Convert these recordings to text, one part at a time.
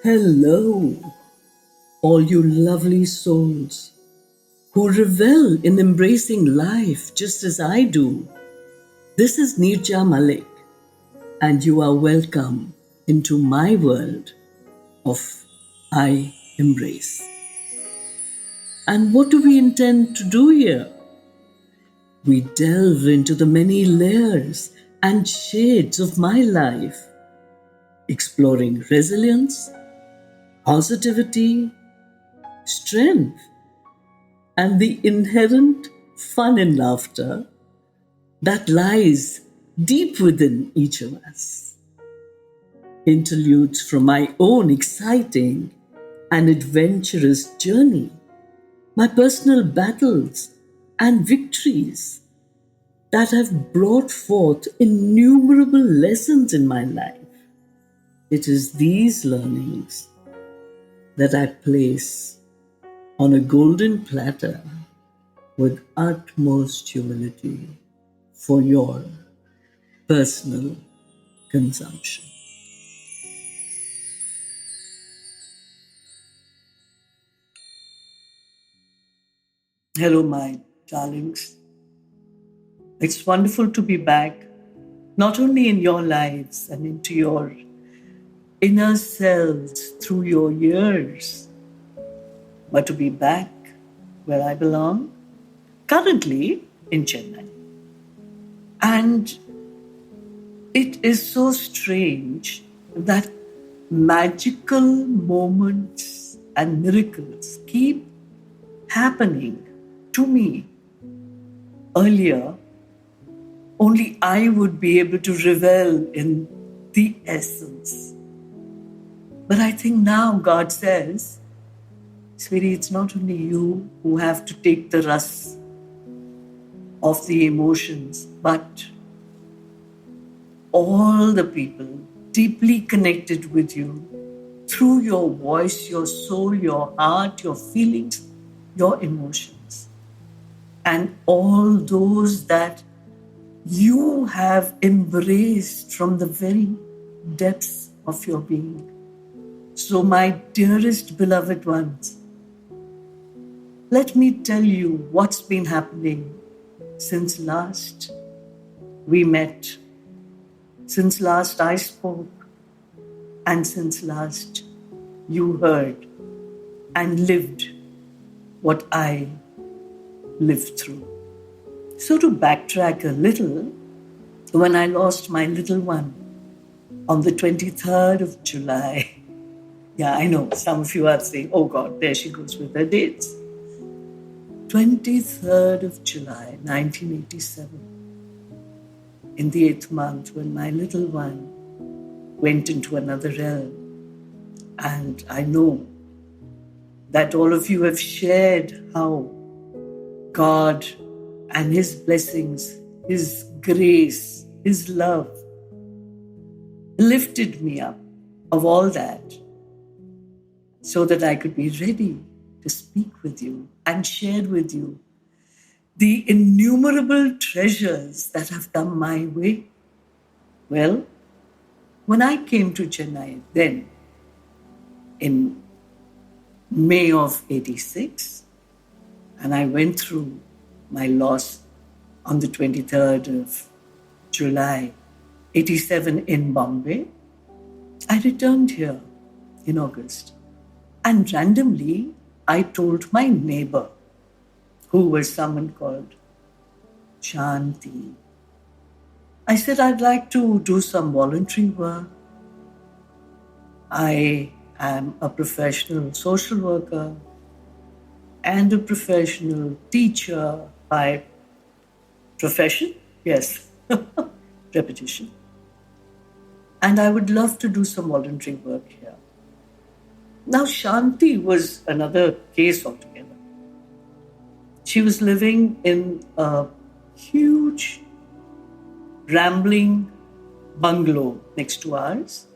Hello, all you lovely souls who revel in embracing life just as I do. This is Neerja Malik, and you are welcome into my world of I Embrace. And what do we intend to do here? We delve into the many layers and shades of my life, exploring resilience, positivity, strength, and the inherent fun and laughter that lies deep within each of us. Interludes from my own exciting and adventurous journey, my personal battles and victories that have brought forth innumerable lessons in my life. It is these learnings that I place on a golden platter with utmost humility for your personal consumption. Hello, my darlings. It's wonderful to be back, not only in your lives and into your inner selves through your years, but to be back where I belong, currently in Chennai. And it is so strange that magical moments and miracles keep happening to me. Earlier, only I would be able to revel in the essence. But I think now God says, sweetie, it's not only you who have to take the rust of the emotions, but all the people deeply connected with you through your voice, your soul, your heart, your feelings, your emotions, and all those that you have embraced from the very depths of your being. So, my dearest beloved ones, let me tell you what's been happening since last we met, since last I spoke, and since last you heard and lived what I lived through. So, to backtrack a little, when I lost my little one on the 23rd of July, yeah, I know some of you are saying, oh God, there she goes with her dates. 23rd of July, 1987, in the 8th month, when my little one went into another realm. And I know that all of you have shared how God and His blessings, His grace, His love lifted me up of all that so that I could be ready to speak with you and share with you the innumerable treasures that have come my way. Well, when I came to Chennai then in May of 86, and I went through my loss on the 23rd of July 87 in Bombay, I returned here in August. And randomly, I told my neighbor, who was someone called Shanti, I said, I'd like to do some voluntary work. I am a professional social worker and a professional teacher by profession. Yes, repetition. And I would love to do some voluntary work here. Now, Shanti was another case altogether. She was living in a huge, rambling bungalow next to ours.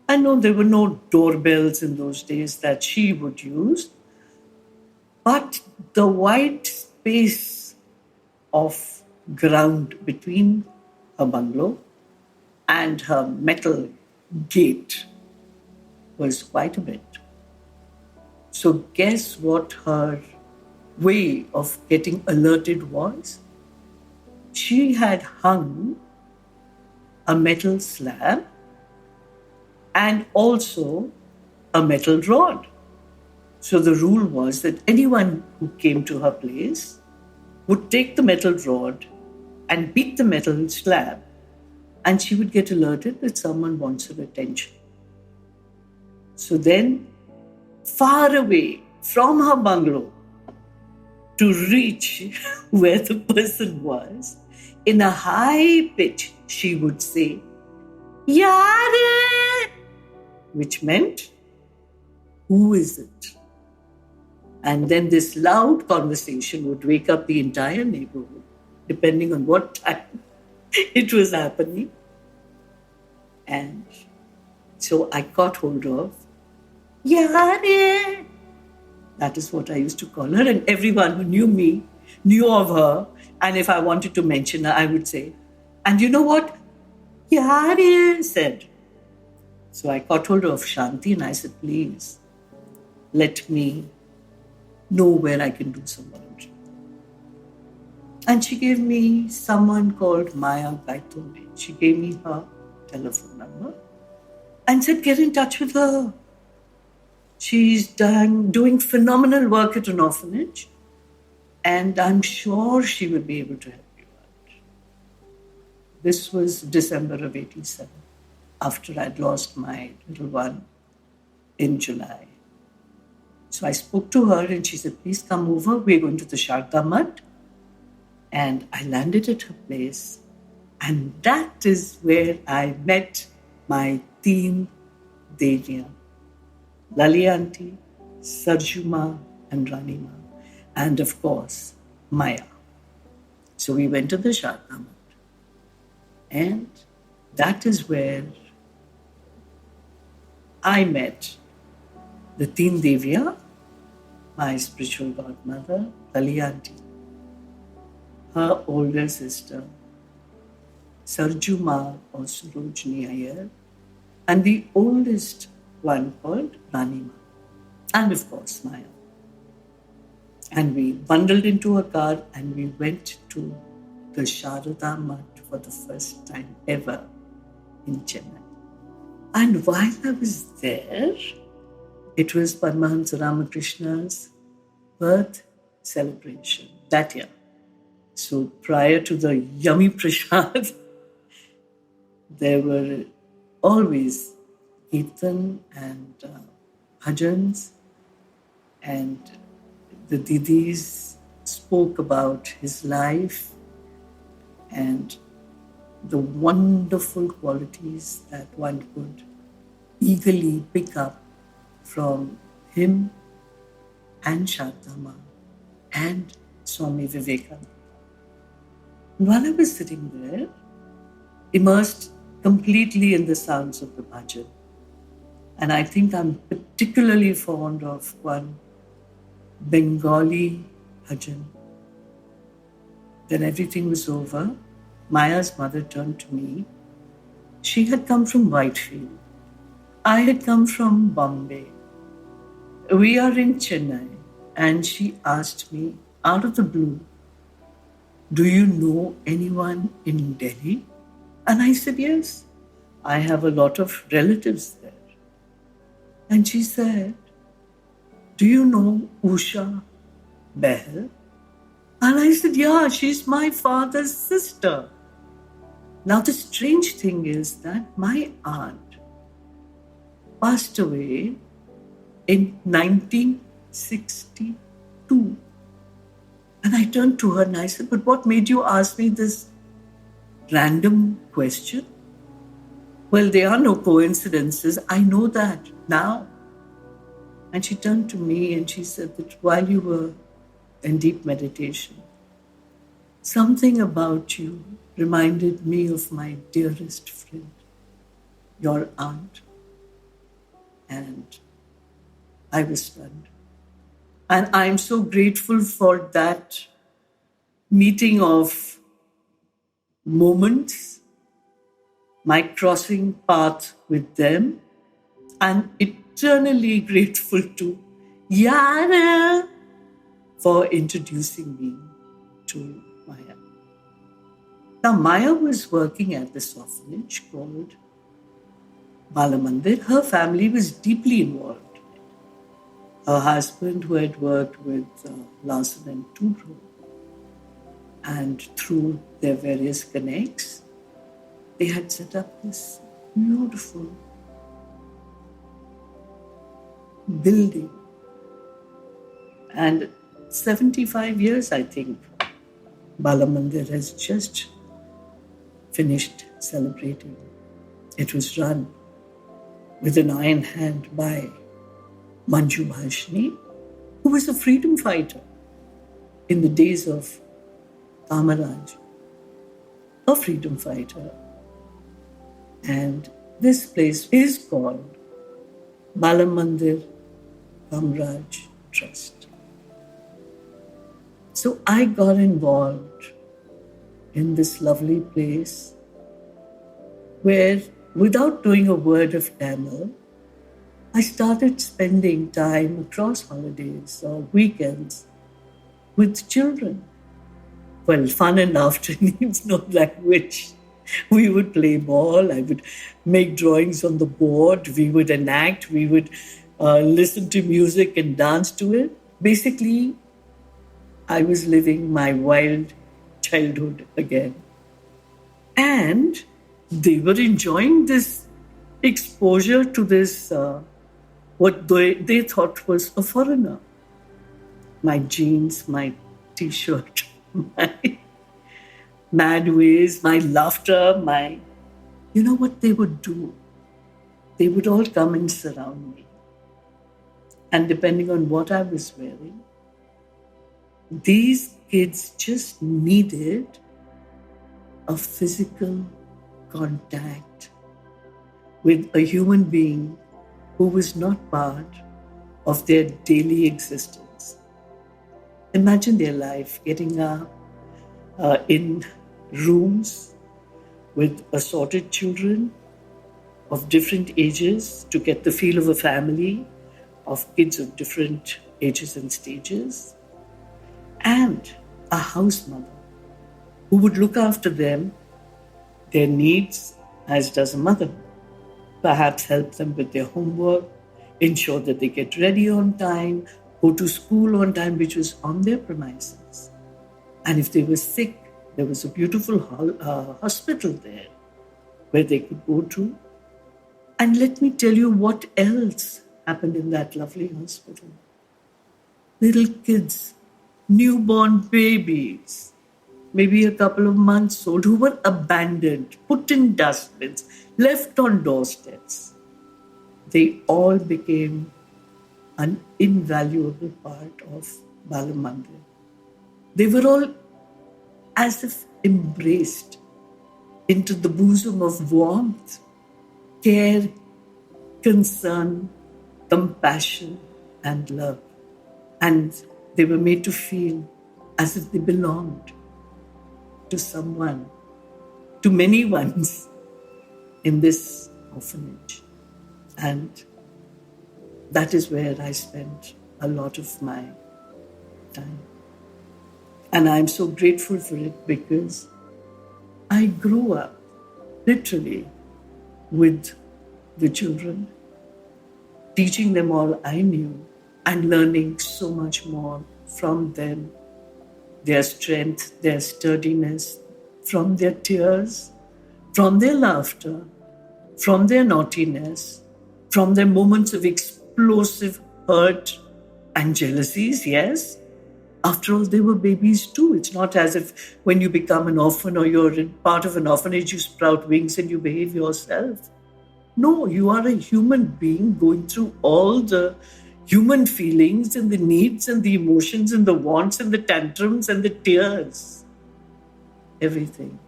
I know there were no doorbells in those days that she would use, but the white space of ground between her bungalow and her metal gate was quite a bit. So guess what her way of getting alerted was? She had hung a metal slab and also a metal rod. So the rule was that anyone who came to her place would take the metal rod and beat the metal slab, and she would get alerted that someone wants her attention. So then, far away from her bungalow, to reach where the person was, in a high pitch, she would say, "Yaare!" which meant, "Who is it?" And then this loud conversation would wake up the entire neighborhood, depending on what time it was happening. And so I caught hold of, "Yaare!" That is what I used to call her. And everyone who knew me knew of her. And if I wanted to mention her, I would say, "And you know what Yaare said?" So I caught hold of Shanti and I said, "Please, let me know where I can do some laundry." And she gave me someone called Maya Gaitore. She gave me her telephone number and said, "Get in touch with her. She's doing phenomenal work at an orphanage, and I'm sure she will be able to help you out." This was December of 87, after I'd lost my little one in July. So I spoke to her and she said, "Please come over. We're going to the Sharda Mutt." And I landed at her place. And that is where I met my teen Devya. Lali Auntie, Sarjuma, and Ranima, and of course, Maya. So we went to the Sharda Mutt, and that is where I met the teen Devya, my spiritual godmother, Lali Auntie, her older sister, Sarjuma or Surojini Iyer, and the oldest one called Ranima, and of course Maya. And we bundled into a car and we went to the Sharada Mutt for the first time ever in Chennai. And while I was there, it was Paramahansa Ramakrishna's birth celebration that year. So prior to the yummy prasad, there were always Kirtan and bhajans, and the Didis spoke about his life and the wonderful qualities that one could eagerly pick up from him and Sharda and Swami Vivekananda. While I was sitting there, immersed completely in the sounds of the bhajan, and I think I'm particularly fond of one Bengali bhajan. Then everything was over. Maya's mother turned to me. She had come from Whitefield. I had come from Bombay. We are in Chennai. And she asked me out of the blue, "Do you know anyone in Delhi?" And I said, "Yes, I have a lot of relatives there." And she said, "Do you know Usha Behl?" And I said, "Yeah, she's my father's sister." Now the strange thing is that my aunt passed away in 1962. And I turned to her and I said, "But what made you ask me this random question?" "Well, there are no coincidences. I know that now." And she turned to me and she said that while you were in deep meditation, something about you reminded me of my dearest friend, your aunt. And I was stunned. And I'm so grateful for that meeting of moments, my crossing path with them, and eternally grateful to Yara for introducing me to Maya. Now, Maya was working at this orphanage called Balamandir. Her family was deeply involved. Her husband, who had worked with Larsen and Toubro, and through their various connects, they had set up this beautiful building. And 75 years, I think, Balamandir has just finished celebrating. It was run with an iron hand by Manju Bhashni, who was a freedom fighter in the days of Kamaraj, a freedom fighter. And this place is called Balamandir Kamaraj Trust. So I got involved in this lovely place where, without knowing a word of Tamil, I started spending time across holidays or weekends with children. Well, fun and laughter needs no language. We would play ball. I would make drawings on the board. We would enact. We would listen to music and dance to it. Basically, I was living my wild childhood again. And they were enjoying this exposure to this, what they thought was a foreigner. My jeans, my t-shirt, my mad ways, my laughter, you know what they would do? They would all come and surround me. And depending on what I was wearing, these kids just needed a physical contact with a human being who was not part of their daily existence. Imagine their life getting up in rooms with assorted children of different ages to get the feel of a family of kids of different ages and stages, and a house mother who would look after them, their needs, as does a mother. Perhaps help them with their homework, ensure that they get ready on time, go to school on time, which was on their premises. And if they were sick, there was a beautiful hospital there where they could go to. And let me tell you what else happened in that lovely hospital. Little kids, newborn babies, maybe a couple of months old, who were abandoned, put in dustbins, left on doorsteps. They all became an invaluable part of Balamandir. They were all as if embraced into the bosom of warmth, care, concern, compassion, and love. And they were made to feel as if they belonged to someone, to many ones in this orphanage. And that is where I spent a lot of my time. And I'm so grateful for it because I grew up literally with the children, teaching them all I knew and learning so much more from them, their strength, their sturdiness, from their tears, from their laughter, from their naughtiness, from their moments of explosive hurt and jealousies, yes. After all, they were babies too. It's not as if when you become an orphan or you're part of an orphanage, you sprout wings and you behave yourself. No, you are a human being going through all the human feelings and the needs and the emotions and the wants and the tantrums and the tears. Everything.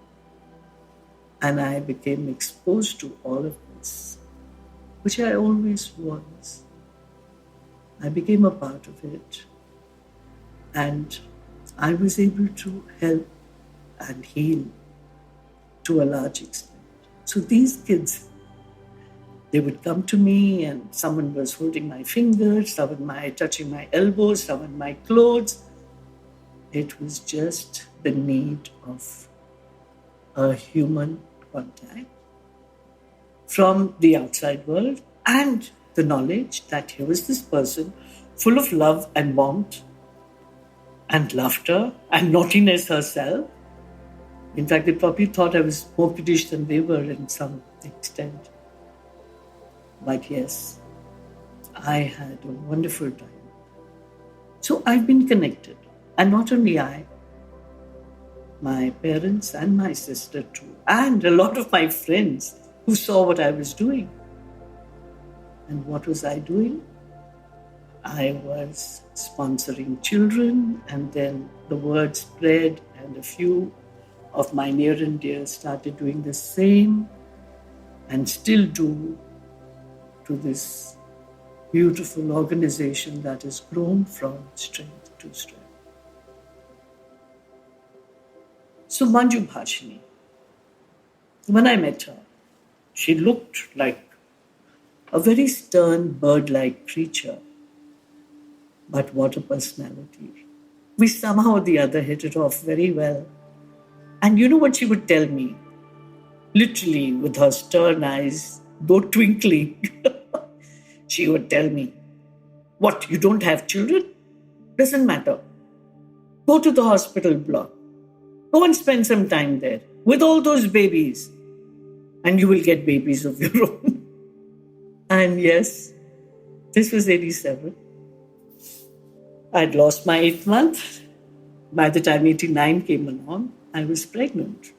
And I became exposed to all of this, which I always was. I became a part of it. And I was able to help and heal to a large extent. So these kids, they would come to me and someone was holding my fingers, someone touching my elbows, someone my clothes. It was just the need of a human contact from the outside world and the knowledge that here was this person full of love and warmth and laughter and naughtiness herself. In fact, they probably thought I was more kiddish than they were in some extent. But yes, I had a wonderful time. So I've been connected. And not only I, my parents and my sister too, and a lot of my friends who saw what I was doing. And what was I doing? I was sponsoring children, and then the word spread, and a few of my near and dear started doing the same and still do, to this beautiful organization that has grown from strength to strength. So Manju Bhashini, when I met her, she looked like a very stern bird-like creature. But what a personality. We somehow or the other hit it off very well. And you know what she would tell me? Literally with her stern eyes, though twinkling, she would tell me, "What, you don't have children? Doesn't matter. Go to the hospital block. Go and spend some time there with all those babies, and you will get babies of your own." And yes, this was 87. I'd lost my 8th month. By the time 89 came along, I was pregnant.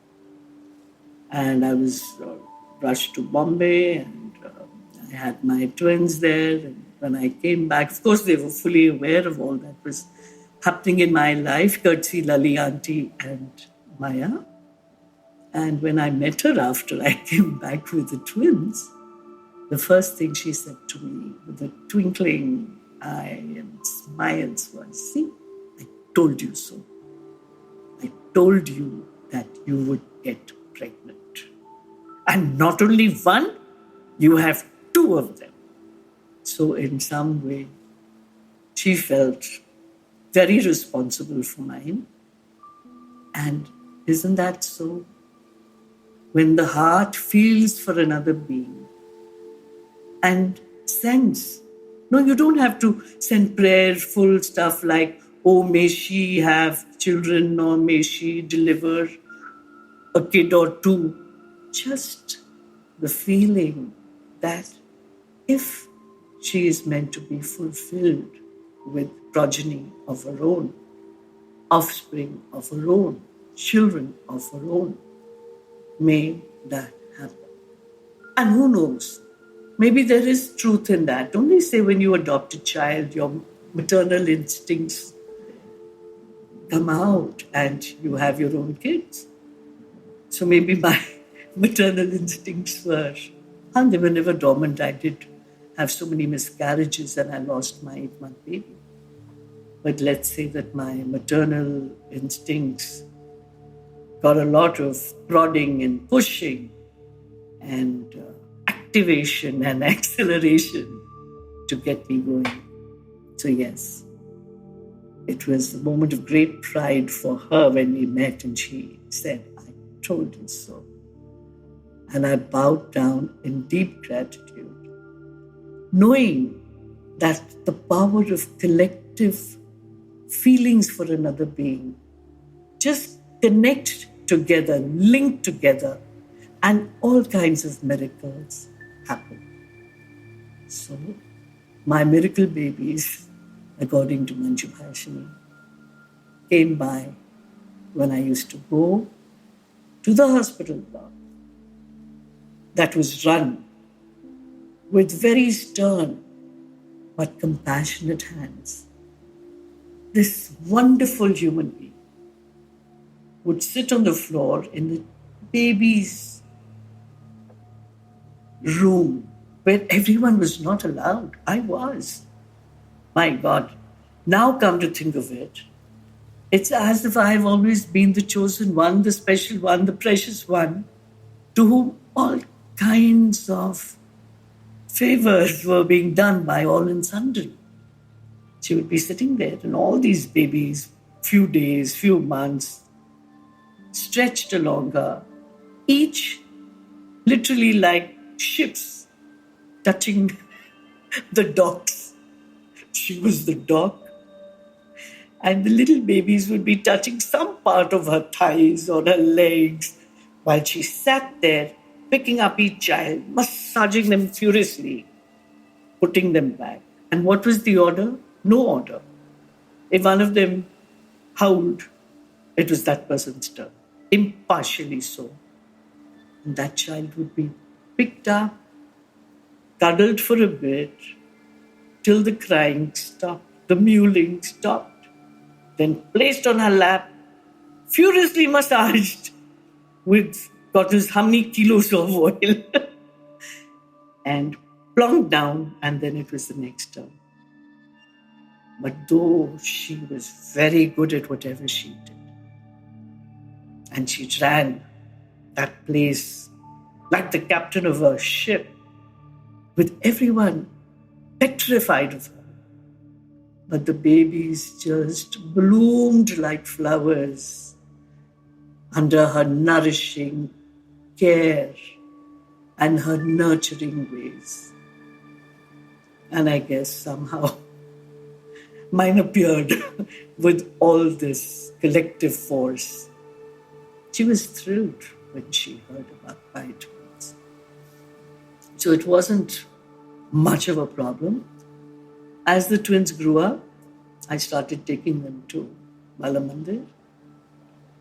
And I was rushed to Bombay, and I had my twins there. And when I came back, of course, they were fully aware of all that was happening in my life, courtesy Lali Auntie and Maya. And when I met her after I came back with the twins, the first thing she said to me with a twinkling eye and smiles was, "See, I told you so. I told you that you would get pregnant. And not only one, you have 2 of them." So in some way, she felt very responsible for mine. And isn't that so? When the heart feels for another being and sends, no, you don't have to send prayerful stuff like, "Oh, may she have children," or "may she deliver a kid or 2. Just the feeling that if she is meant to be fulfilled with progeny of her own, offspring of her own, children of her own, may that happen. And who knows? Maybe there is truth in that. Don't they say when you adopt a child, your maternal instincts come out and you have your own kids? So maybe my maternal instincts were, and they were never dormant. I did have so many miscarriages and I lost my 8-month baby. But let's say that my maternal instincts got a lot of prodding and pushing and activation and acceleration to get me going. So yes, it was a moment of great pride for her when we met and she said, "I told you so." And I bowed down in deep gratitude, knowing that the power of collective feelings for another being just connect together, link together, and all kinds of miracles happen. So, my miracle babies, according to Manju Bhashini, came by when I used to go to the hospital block that was run with very stern but compassionate hands. This wonderful human being would sit on the floor in the baby's room where everyone was not allowed. I was. My God, now come to think of it, it's as if I've always been the chosen one, the special one, the precious one, to whom all kinds of favors were being done by all and sundry. She would be sitting there, and all these babies, few days, few months, stretched along her, each literally like ships touching the docks. She was the dock, and the little babies would be touching some part of her thighs or her legs while she sat there, picking up each child, massaging them furiously, putting them back. And what was the order? No order. If one of them howled, it was that person's turn, impartially so. And that child would be picked up, cuddled for a bit, till the crying stopped, the mewling stopped, then placed on her lap, furiously massaged with God knows how many kilos of oil, and plonked down, and then it was the next turn. But though she was very good at whatever she did, and she ran that place like the captain of a ship, with everyone petrified of her. But the babies just bloomed like flowers under her nourishing care and her nurturing ways. And I guess somehow mine appeared with all this collective force. She was thrilled when she heard about my twins. So it wasn't much of a problem. As the twins grew up, I started taking them to Balamandir,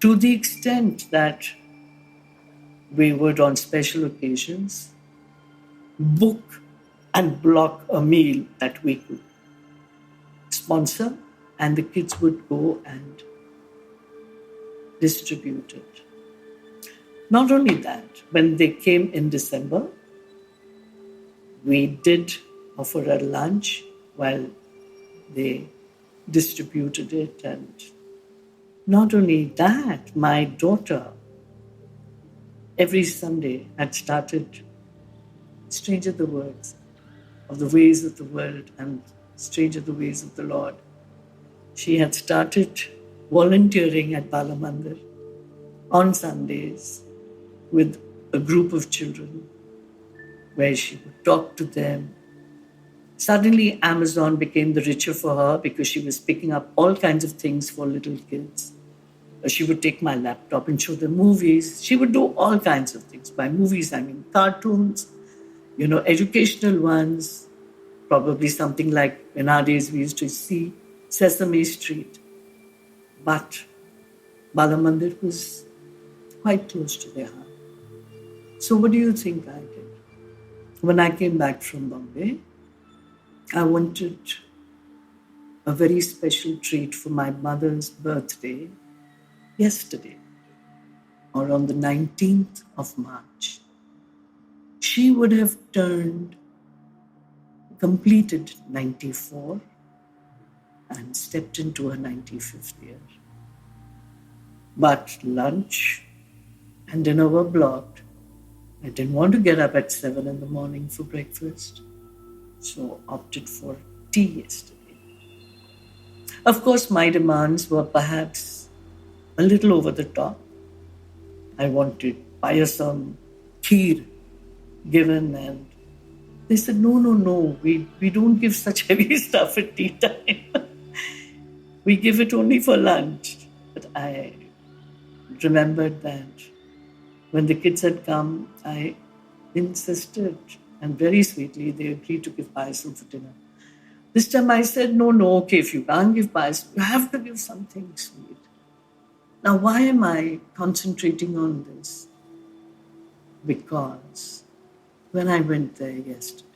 to the extent that we would, on special occasions, book and block a meal that we could sponsor, and the kids would go and distribute it. Not only that, when they came in December, we did offer a lunch while they distributed it. And not only that, my daughter every Sunday had started, strange are the words, of the ways of the world and strange are the ways of the Lord. She had started volunteering at Balamandir on Sundays with a group of children where she would talk to them. Suddenly, Amazon became the richer for her because she was picking up all kinds of things for little kids. She would take my laptop and show them movies. She would do all kinds of things. By movies, I mean cartoons, educational ones, probably something like in our days we used to see Sesame Street. But Balamandir was quite close to their heart. So what do you think I did? When I came back from Bombay, I wanted a very special treat for my mother's birthday yesterday, or on the 19th of March. She would have completed 94 and stepped into her 95th year. But lunch and dinner were blocked. I didn't want to get up at 7 in the morning for breakfast, so opted for tea yesterday. Of course, my demands were perhaps a little over the top. I wanted payasam, kheer given, and they said, no, we don't give such heavy stuff at tea time. We give it only for lunch. But I remembered that when the kids had come, I insisted, and very sweetly they agreed to give payasam for dinner. This time I said, no, okay, if you can't give payasam, you have to give something sweet. Now, why am I concentrating on this? Because when I went there yesterday,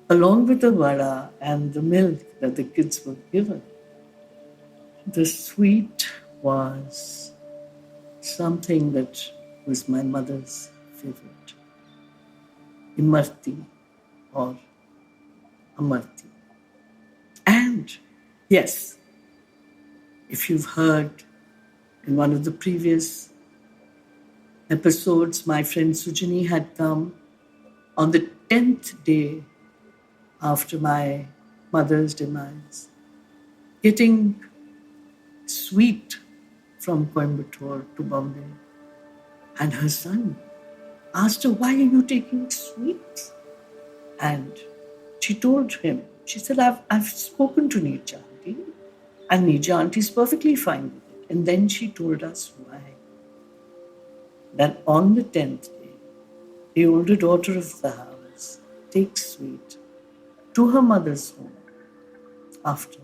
along with the vada and the milk that the kids were given, the sweet was something that was my mother's favorite, Imarti or Amarti. And yes, if you've heard in one of the previous episodes, my friend Sujani had come on the 10th day after my mother's demise, getting sweet from Coimbatore to Bombay. And her son asked her, "Why are you taking sweets?" And she told him, she said, I've spoken to Neerja Auntie, and Neerja Auntie is perfectly fine with it. And then she told us why. That on the 10th day, the older daughter of the house takes sweet to her mother's home after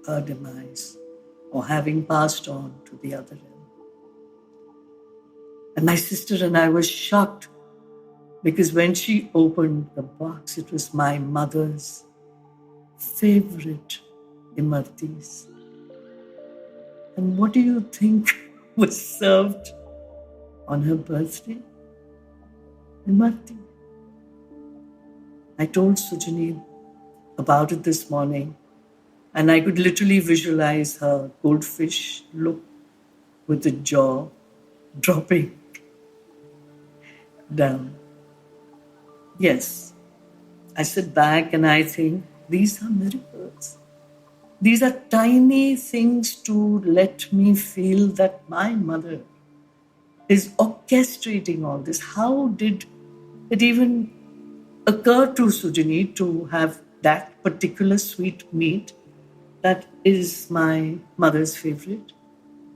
her demise or having passed on to the other end. And my sister and I were shocked because when she opened the box, it was my mother's favorite imartis. And what do you think was served on her birthday? Imarti. I told Sujani about it this morning, and I could literally visualize her goldfish look with the jaw dropping down. Yes, I sit back and I think these are miracles. These are tiny things to let me feel that my mother is orchestrating all this. How did it even occur to Sujani to have that particular sweet meat that is my mother's favorite?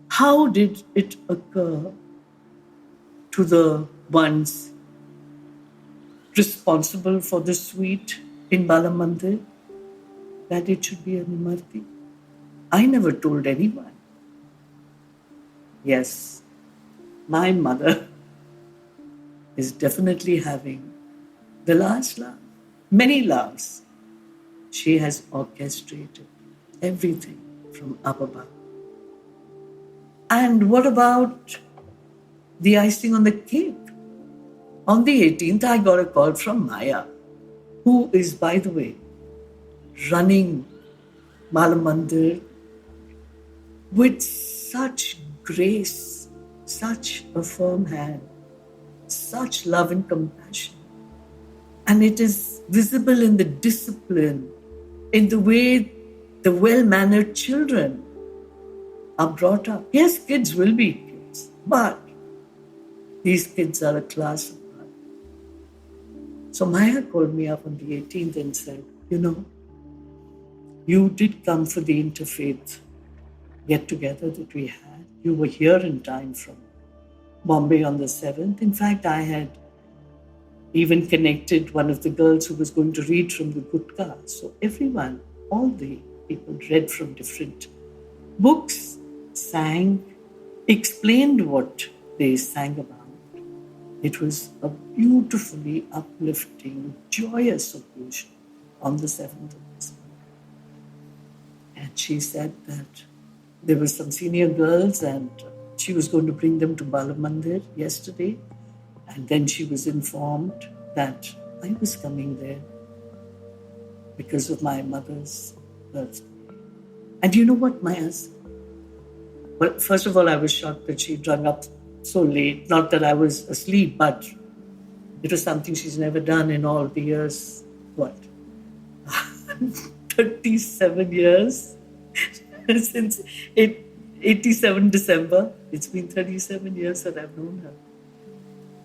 How did it occur to the ones responsible for the sweet in Balamandir that it should be a Nimarti? I never told anyone. Yes, my mother is definitely having the last laugh. Many laughs. She has orchestrated everything from up above. And what about the icing on the cake? On the 18th, I got a call from Maya, who is, by the way, running Balamandir with such grace, such a firm hand, such love and compassion. And it is visible in the discipline, in the way the well-mannered children are brought up. Yes, kids will be kids, but these kids are a class apart. So Maya called me up on the 18th and said, you did come for the interfaith get-together that we had. You were here in time from Bombay on the 7th. In fact, I had even connected one of the girls who was going to read from the Gutka. So everyone, all the people read from different books, sang, explained what they sang about. It was a beautifully uplifting, joyous occasion on the 7th of December. And she said that there were some senior girls and she was going to bring them to Balamandir yesterday. And then she was informed that I was coming there because of my mother's birthday. And you know what Maya said? Well, first of all, I was shocked that she'd rung up so late. Not that I was asleep, but it was something she's never done in all the years. 37 years since 87 December. It's been 37 years that I've known her.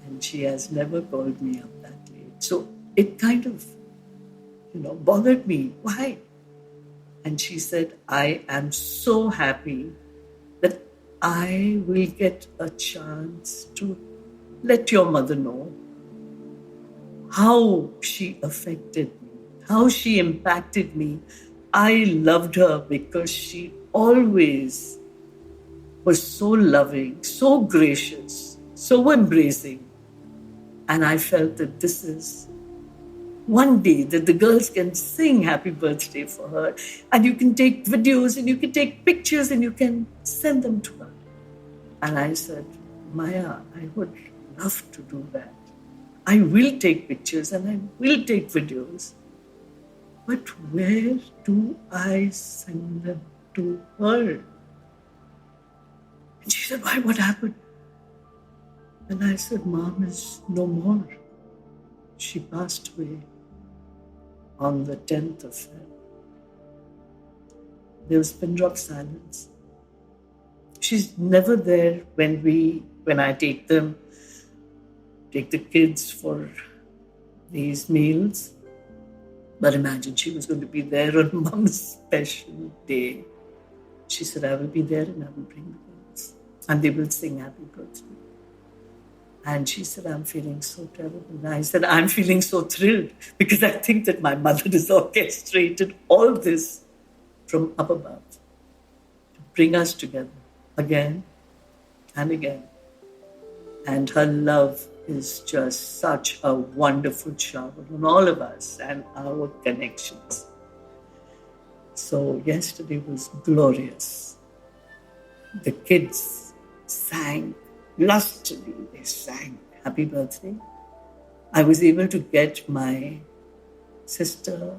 And she has never called me up that late. So it kind of, bothered me. Why? And she said, I am so happy that I will get a chance to let your mother know how she affected me, how she impacted me. I loved her because she always was so loving, so gracious, so embracing. And I felt that this is one day that the girls can sing happy birthday for her, and you can take videos and you can take pictures and you can send them to her. And I said, Maya, I would love to do that. I will take pictures and I will take videos. But where do I send them to her? And she said, why? What happened? And I said, Mom is no more. She passed away on the 10th of Feb. There was pin drop silence. She's never there when I take the kids for these meals. But imagine she was going to be there on Mom's special day. She said, I will be there and I will bring the girls. And they will sing happy birthday. And she said, I'm feeling so terrible. And I said, I'm feeling so thrilled because I think that my mother has orchestrated all this from up above to bring us together again and again. And her love is just such a wonderful shower on all of us and our connections. So yesterday was glorious. The kids sang lustily. They sang happy birthday. I was able to get my sister,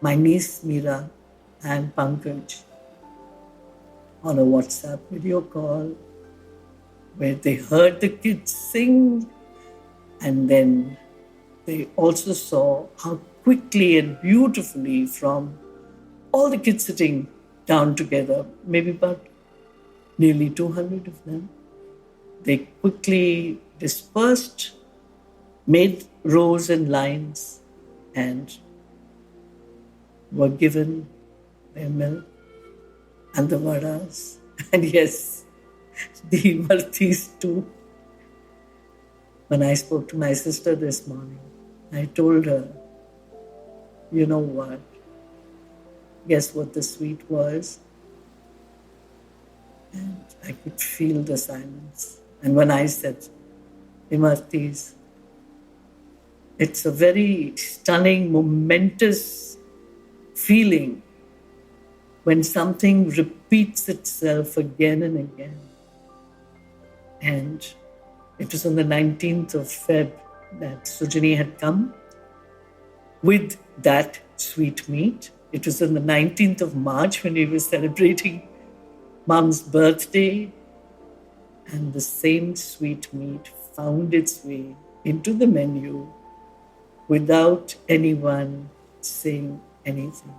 my niece Meera and Pankaj on a WhatsApp video call where they heard the kids sing, and then they also saw how quickly and beautifully from all the kids sitting down together, maybe about nearly 200 of them, they quickly dispersed, made rows and lines, and were given their milk and the vadas. And yes, the Martis too. When I spoke to my sister this morning, I told her, you know what? Guess what the sweet was? And I could feel the silence. And when I said, Imartis, it's a very stunning, momentous feeling when something repeats itself again and again. And it was on the 19th of Feb that Sujani had come with that sweet meat. It was on the 19th of March when we were celebrating Mom's birthday, and the same sweet meat found its way into the menu without anyone saying anything.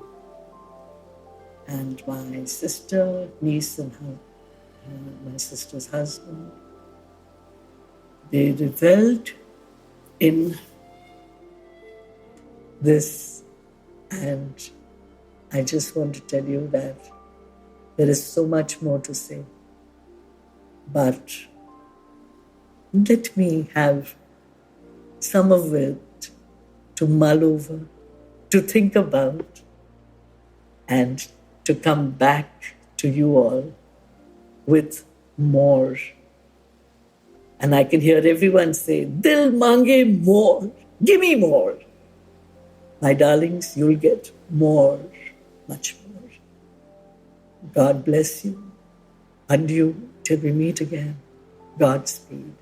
And my sister, niece, and my sister's husband, they reveled in this. And I just want to tell you that there is so much more to say. But let me have some of it to mull over, to think about, and to come back to you all with more. And I can hear everyone say, Dil mange more, give me more. My darlings, you'll get more, much more. God bless you. Adieu till we meet again. Godspeed.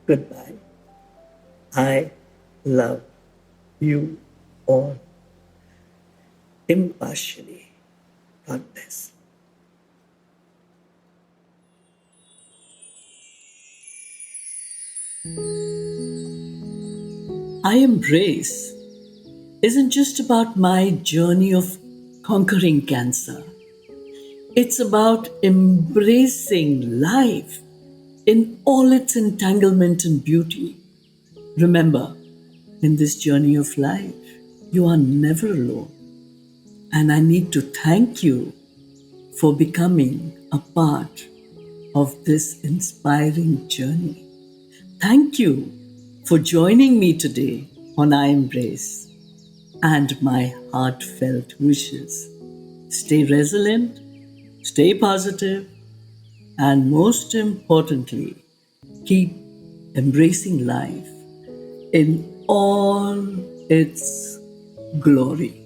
Goodbye. I love you all. Impartially. God bless. I Embrace isn't just about my journey of conquering cancer. It's about embracing life in all its entanglement and beauty. Remember, in this journey of life, you are never alone. And I need to thank you for becoming a part of this inspiring journey. Thank you for joining me today on I Embrace, and my heartfelt wishes. Stay resilient, stay positive, and most importantly, keep embracing life in all its glory.